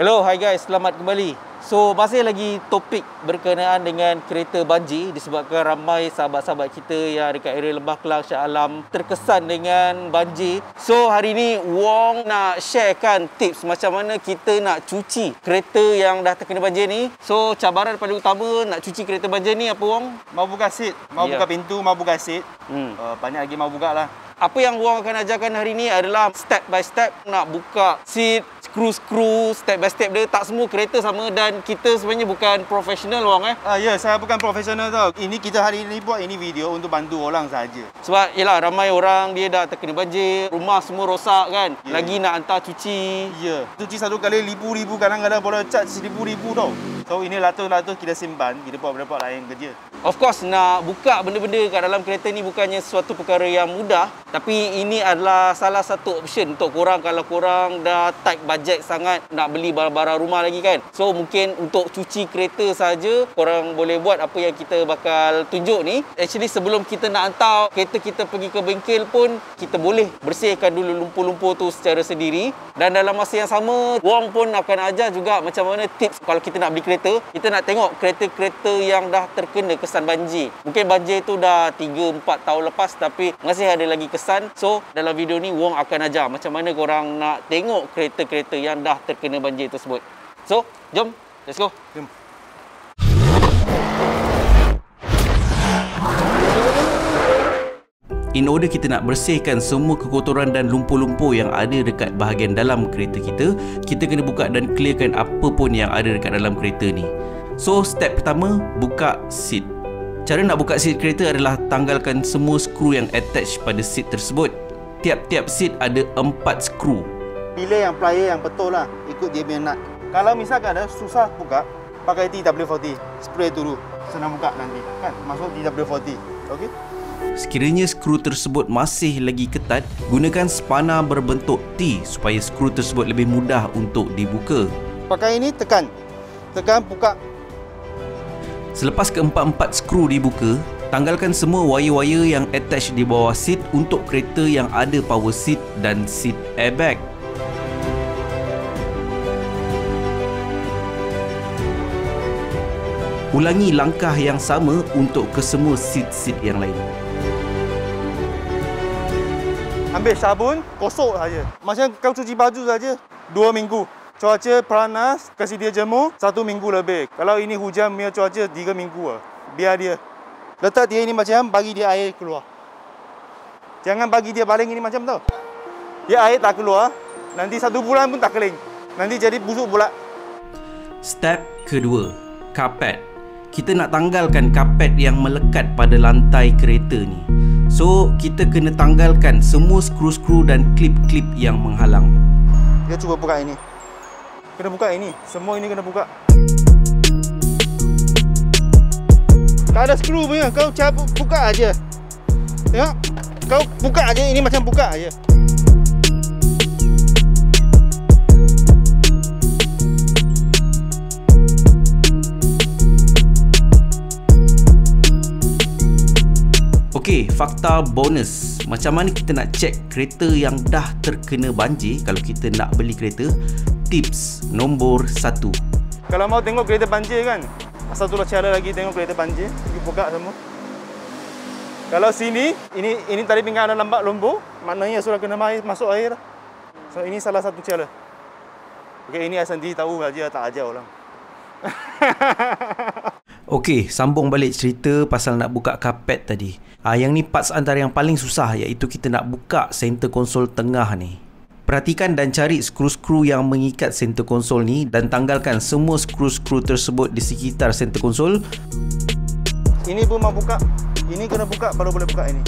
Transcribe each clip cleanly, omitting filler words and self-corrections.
Hello, hi guys, selamat kembali. So, masih lagi topik berkenaan dengan kereta banjir disebabkan ramai sahabat-sahabat kita yang dekat area Lembah Kelang, Shah Alam terkesan dengan banjir. So, hari ni Wong nak sharekan tips macam mana kita nak cuci kereta yang dah terkena banjir ni. So, cabaran paling utama nak cuci kereta banjir ni apa, Wong? Mau buka seat, mau buka pintu, mau buka seat. Banyak lagi mau buka lah. Apa yang Wong akan ajarkan hari ni adalah step by step nak buka seat, skru-skru, step by step dia. Tak semua kereta sama dan kita sebenarnya bukan profesional, Wong. Ya, saya bukan profesional tau. Ini kita hari ini buat ini video untuk bantu orang saja. Sebab yelah ramai orang dia dah terkena banjir, rumah semua rosak kan. Lagi nak hantar cuci. Ya, cuci satu kali ribu-ribu, kadang-kadang boleh charge ribu-ribu tau. So ini ratus-ratus kita simpan, kita buat lain kerja. Of course, nak buka benda-benda kat dalam kereta ni bukannya suatu perkara yang mudah. Tapi ini adalah salah satu option untuk korang kalau korang dah tight budget sangat nak beli barang-barang rumah lagi kan. So mungkin untuk cuci kereta saja korang boleh buat apa yang kita bakal tunjuk ni. Actually sebelum kita nak hantar kereta kita pergi ke bengkel pun kita boleh bersihkan dulu lumpur-lumpur tu secara sendiri. Dan dalam masa yang sama Wong pun akan ajar juga macam mana tips kalau kita nak beli kereta. Kita nak tengok kereta-kereta yang dah terkena kesan banjir. Mungkin banjir tu dah 3-4 tahun lepas tapi masih ada lagi kesan. So dalam video ni Wong akan ajar macam mana korang nak tengok kereta-kereta yang dah terkena banjir tersebut. So jom, let's go. Jom. In order kita nak bersihkan semua kekotoran dan lumpur-lumpur yang ada dekat bahagian dalam kereta kita kena buka dan clearkan apa pun yang ada dekat dalam kereta ni. So step pertama, buka seat. Cara nak buka seat kereta adalah tanggalkan semua skru yang attach pada seat tersebut. Tiap-tiap seat ada 4 skru. Pilih yang plier yang betul lah, ikut dia punya nut. Kalau misalkan ada susah buka, pakai TW40, spray dulu. Senang buka nanti, kan? Masuk TW40, okey? Sekiranya skru tersebut masih lagi ketat, gunakan spana berbentuk T supaya skru tersebut lebih mudah untuk dibuka. Pakai ini, tekan, buka. Selepas keempat-empat skru dibuka, tanggalkan semua wire-wire yang attach di bawah seat untuk kereta yang ada power seat dan seat airbag. Ulangi langkah yang sama untuk kesemua seat-seat yang lain. Ambil sabun, kosok saja. Macam kau cuci baju saja, 2 minggu. Cuaca panas, kasih dia jemur 1 minggu lebih. Kalau ini hujan punya cuaca 3 minggu lah. Biar dia. Letak dia ini macam bagi dia air keluar. Jangan bagi dia baling ini macam tu. Dia air tak keluar, nanti 1 bulan pun tak kering. Nanti jadi busuk pula. Step kedua, karpet. Kita nak tanggalkan karpet yang melekat pada lantai kereta ni. So, kita kena tanggalkan semua skru-skru dan klip-klip yang menghalang. Kita cuba buka ini. Kena buka ini. Semua ini kena buka. Tak ada skru punya. Kau cabut, buka aja. Tengok. Kau buka aja. Ini macam buka aja. Okey, fakta bonus. Macam mana kita nak check kereta yang dah terkena banjir kalau kita nak beli kereta? Tips nombor 1. Kalau mau tengok kereta banjir kan, satu cara lagi tengok kereta banjir. Pergi buka semua. Kalau sini, ini tadi pinggang ada lambat lumpur, maknanya sudah kena masuk air. So ini salah satu cara. Okey, ini saya sendiri tahu aja, tak ajar orang. Okey, sambung balik cerita pasal nak buka karpet tadi. Yang ni parts antara yang paling susah, iaitu kita nak buka center konsol tengah ni. Perhatikan dan cari skru-skru yang mengikat center konsol ni dan tanggalkan semua skru-skru tersebut di sekitar center konsol. Ini pun mau buka. Ini kena buka baru boleh buka ini.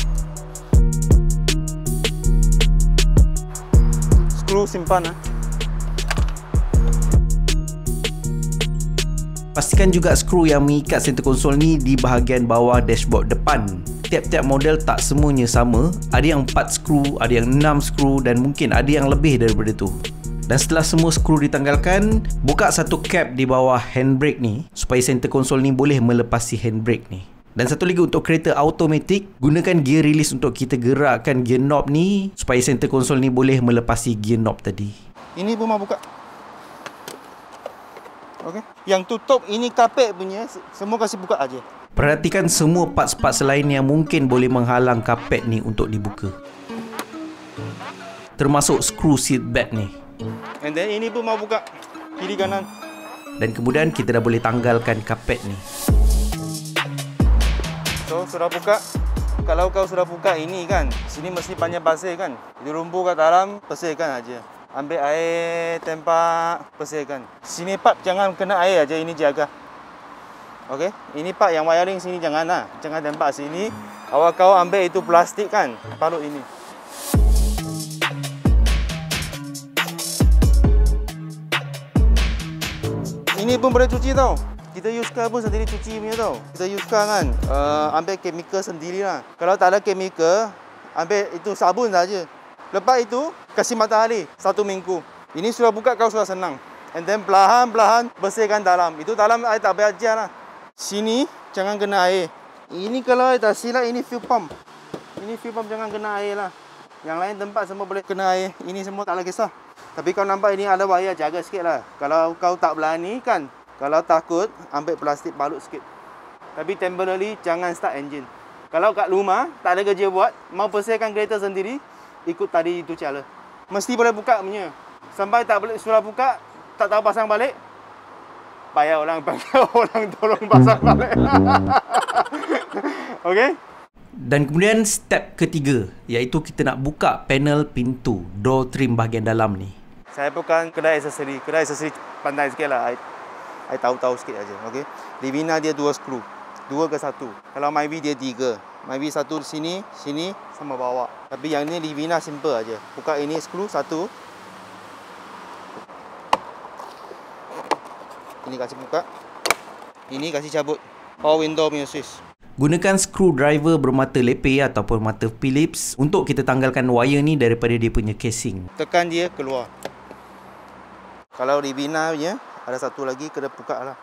Skru simpan lah. Pastikan juga skru yang mengikat center konsol ni di bahagian bawah dashboard depan. Tiap-tiap model tak semuanya sama. Ada yang 4 skru, ada yang 6 skru dan mungkin ada yang lebih daripada tu. Dan setelah semua skru ditanggalkan, buka satu cap di bawah handbrake ni supaya center konsol ni boleh melepasi handbrake ni. Dan satu lagi untuk kereta automatik, gunakan gear release untuk kita gerakkan gear knob ni supaya center konsol ni boleh melepasi gear knob tadi. Ini pun mau buka. Okey. Yang tutup ini kapet punya, semua kasih buka aja. Perhatikan semua parts-parts lain yang mungkin boleh menghalang kapet ni untuk dibuka. Termasuk skru seat belt ni. And then ini pun mau buka kiri kanan. Dan kemudian kita dah boleh tanggalkan kapet ni. So, sudah buka. Kalau kau sudah buka ini kan, sini mesti banyak pasir kan. Dirumbu kat dalam, pasirkan aja. Ambil air, tempat, pasirkan. Sini part jangan kena air aja, ini jaga. Okey, ini part yang wiring sini jangan lah. Jangan tempat sini. Awak kau ambil itu plastik kan, balut ini. Ini pun boleh cuci tau. Kita Yuska pun sendiri cuci punya tau. Kita Yuska kan, ambil chemical sendiri lah. Kalau tak ada chemical, ambil itu sabun saja. Lepas itu, kasih matahari 1 minggu. Ini sudah buka, kau sudah senang. And then perlahan-perlahan bersihkan dalam. Itu dalam air tak payah ajar lah. Sini, jangan kena air. Ini kalau air tak silap, ini fuel pump. Ini fuel pump jangan kena air lah. Yang lain tempat semua boleh kena air. Ini semua tak ada kisah. Tapi kau nampak ini ada wayar, jaga sikit lah. Kalau kau tak berani kan, kalau takut, ambil plastik balut sikit. Tapi temporarily, jangan start engine. Kalau kat rumah, tak ada kerja buat, mau bersihkan kereta sendiri, ikut tadi itu cara. Mesti boleh buka punya. Sampai tak boleh sudah buka, tak tahu pasang balik, bayar orang, panggil orang tolong pasang balik. Okey? Dan kemudian step ketiga, iaitu kita nak buka panel pintu, door trim bahagian dalam ni. Saya bukan kedai aksesori. Kedai aksesori pandai sikit lah. I tahu-tahu sikit aja. Okey. Livina dia 2 skru. 2 ke 1. Kalau Myvi dia 3. Myvi 1 di sini, sini sama bawah. Tapi yang ni Livina simple aja. Buka ini skru 1. Ini kasih buka. Ini kasih cabut. Power window punya switch. Gunakan screwdriver bermata lepe ataupun mata Phillips untuk kita tanggalkan wire ni daripada dia punya casing. Tekan dia keluar. Kalau Livina punya ada satu lagi, kena buka lah.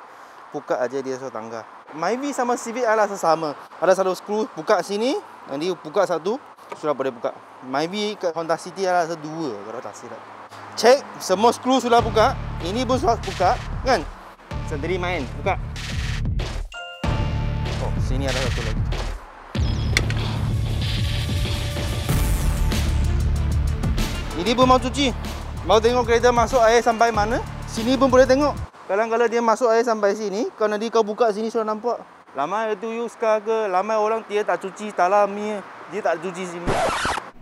Buka aja dia sudah tangga. Myvi sama Civic adalah sesama. Ada satu skru, buka sini, nanti buka satu, sudah boleh buka. Myvi ke Honda City adalah dua, kalau tak silap. Cek, semua skru sudah buka. Ini pun sudah buka, kan? Sendiri main, buka. Oh, sini ada satu lagi. Ini pun mau cuci. Mau tengok kereta masuk air sampai mana? Sini pun boleh tengok. Kalau dia masuk air sampai sini, kalau nanti kau buka sini sudah nampak. Lama itu Yuska ke, lama orang dia tak cuci dalam ni. Dia tak cuci sini.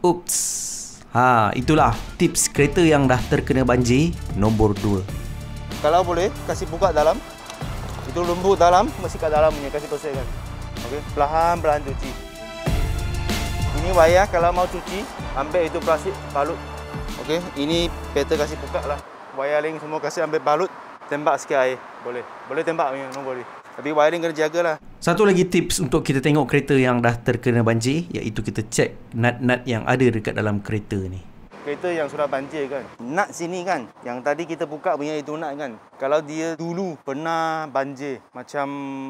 Oops. Itulah tips kereta yang dah terkena banjir nombor 2. Kalau boleh, kasih buka dalam. Itu lembut dalam, mesti kat dalam punya, kasih bersihkan. Okey, perlahan-perlahan cuci. Ini wayar, kalau mau cuci, ambil itu plastik, balut. Okey, ini peta kasih buka lah. Wiring semua kasih ambil balut, tembak sikit air. Boleh. Boleh tembak punya, no boleh. Tapi wiring kena jagalah. Satu lagi tips untuk kita tengok kereta yang dah terkena banjir, iaitu kita cek nut-nut yang ada dekat dalam kereta ni. Kereta yang sudah banjir kan, nut sini kan, yang tadi kita buka punya itu nut kan. Kalau dia dulu pernah banjir, macam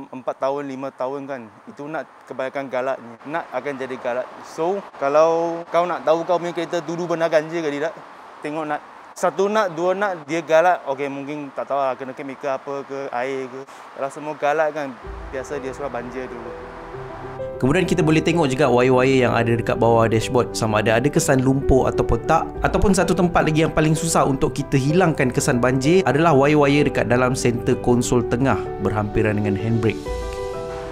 4 tahun, 5 tahun kan, itu nut kebanyakan galatnya. Nut akan jadi galat. So, kalau kau nak tahu kau punya kereta dulu pernah banjir ke tidak, tengok nut. 1 nut, 2 nut dia galat, okey mungkin tak tahu lah, kena chemical apa ke, air ke. Kalau semua galat kan, biasa dia sudah banjir dulu. Kemudian kita boleh tengok juga wire-wire yang ada dekat bawah dashboard, sama ada kesan lumpur ataupun tak. Ataupun satu tempat lagi yang paling susah untuk kita hilangkan kesan banjir adalah wire-wire dekat dalam center konsol tengah berhampiran dengan handbrake.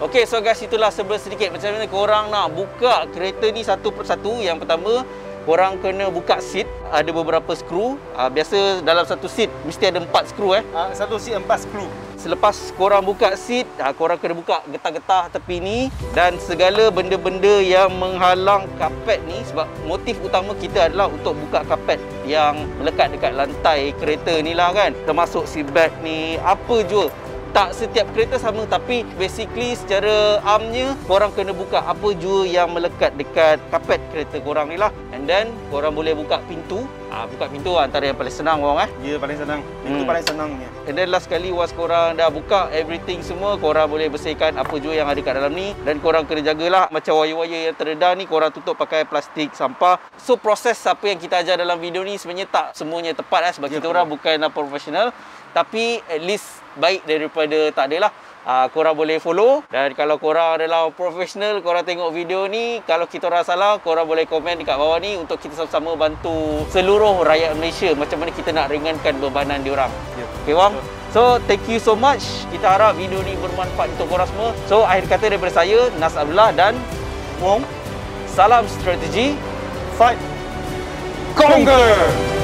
Okey, so guys, itulah sebelah sedikit macam mana korang nak buka kereta ni satu persatu. Yang pertama, korang kena buka seat. Ada beberapa skru. Biasa dalam satu seat mesti ada 4 skru. Satu seat 4 skru. Selepas korang buka seat, korang kena buka getah-getah tepi ni dan segala benda-benda yang menghalang kapet ni, sebab motif utama kita adalah untuk buka kapet yang melekat dekat lantai kereta ni lah kan. Termasuk seat belt ni, apa jua. Tak setiap kereta sama, tapi basically secara armnya korang kena buka apa jua yang melekat dekat kapet kereta korang ni lah. And then korang boleh buka pintu. Buka pintu antara yang paling senang orang Ya, paling senang. Itu paling senangnya. And then last kali once korang dah buka everything semua, korang boleh bersihkan apa jua yang ada kat dalam ni. Dan korang kena jagalah macam wire-wire yang terdedah ni, korang tutup pakai plastik sampah. So proses apa yang kita ajar dalam video ni sebenarnya tak semuanya tepat sebab kita orang bukanlah profesional. tapi at least baik daripada tak ada lah. Korang boleh follow, dan kalau korang adalah profesional, korang tengok video ni, kalau kita orang salah, korang boleh komen dekat bawah ni untuk kita sama-sama bantu seluruh rakyat Malaysia macam mana kita nak ringankan bebanan diorang. Okay bang? So thank you so much. Kita harap video ni bermanfaat untuk korang semua. So akhir kata daripada saya, Nas Abdullah dan Wong, salam strategi, fight, conquer!